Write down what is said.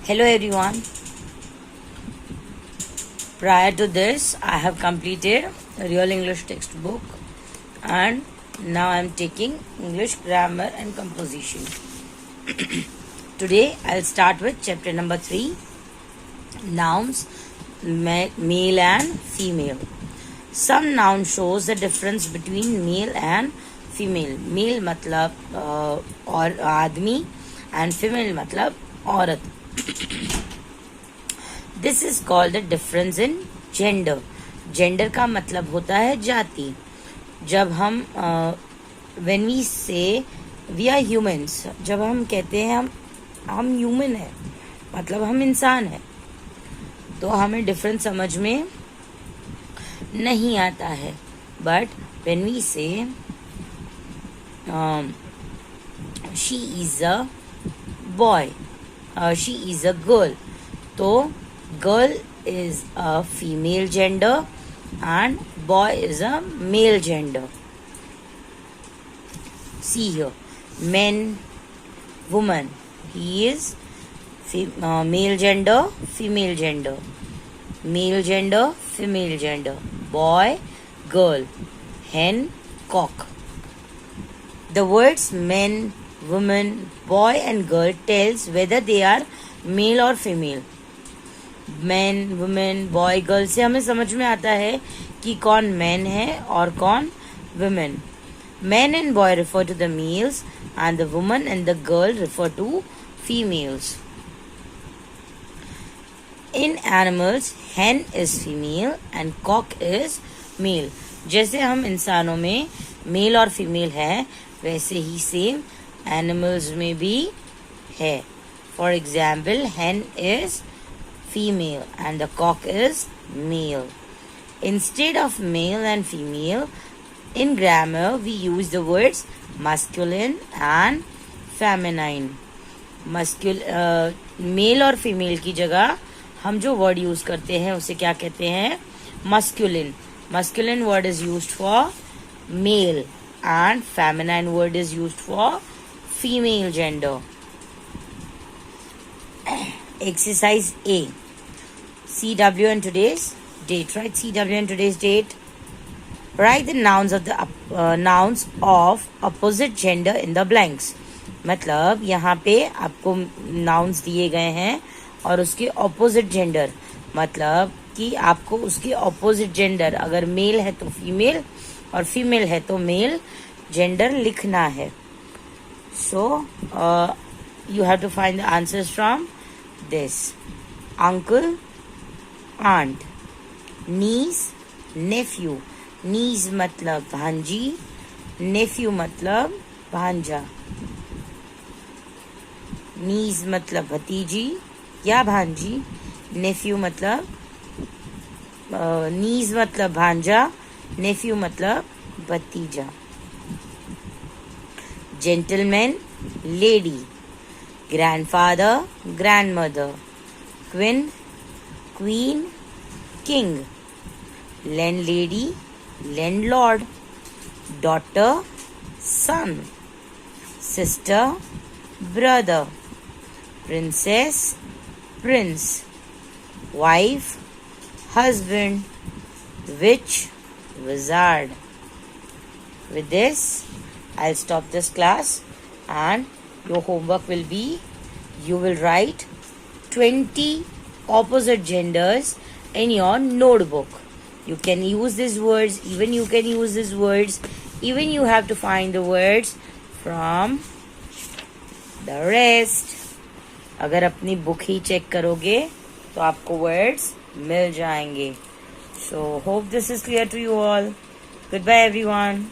Hello everyone. Prior to this, I have completed a real English textbook and now I am taking English grammar and composition. Today, I'll start with chapter number 3, nouns, male and female. Some noun shows the difference between male and female. Male मतलब और आदमी and female मतलब औरत. This is called the difference in gender. Gender का मतलब होता है जाति. जब हम when we say we are humans, जब हम कहते हैं हम human है, मतलब हम इंसान है, तो हमें difference समझ में नहीं आता है. But when we say she is a boy, she is a girl, तो girl is a female gender and boy is a male gender. See here, men, woman, he is male gender, female gender, male gender, female gender, boy, girl, hen, cock. The words men, woman, boy and girl tells whether they are male or female. Man, women, boy, girl से हमें समझ में आता है कि कौन man है और कौन women. Man and boy refer to the males and the woman and the girl refer to females. In animals hen is female and cock is male. जैसे हम इंसानों में मेल और फीमेल है, वैसे ही सेम एनिमल्स में भी है. For example, hen is female and the cock is male. Instead of male and female, in grammar we use the words masculine and feminine. Male और फीमेल की जगह हम जो वर्ड यूज करते हैं उसे क्या कहते हैं? masculine. Masculine word is used for male and feminine word is used for female gender. Exercise A. CW and today's date. Write CW and today's date. Write the nouns of the nouns of opposite gender in the blanks. मतलब यहाँ पे आपको nouns दिए गए हैं और उसके opposite gender, मतलब कि आपको उसके opposite gender, अगर male है तो female और female है तो male gender लिखना है. So you have to find the answers from this. Uncle, aunt, niece, nephew. niece मतलब भांजी, nephew मतलब भांजा. niece मतलब भतीजी या भांजी, nephew मतलब niece मतलब भांजा, nephew मतलब भतीजा. gentleman, lady. grandfather, grandmother. queen, king. landlady, landlord. daughter, son. sister, brother. princess, prince. wife, husband. witch, wizard. With this, I'll stop this class and your homework will be, you will write 20 opposite genders in your notebook. You can use these words, even you can use these words, even you have to find the words from the rest. अगर अपनी book ही check करोगे तो आपको words मिल जाएंगे. So hope this is clear to you all. Goodbye everyone.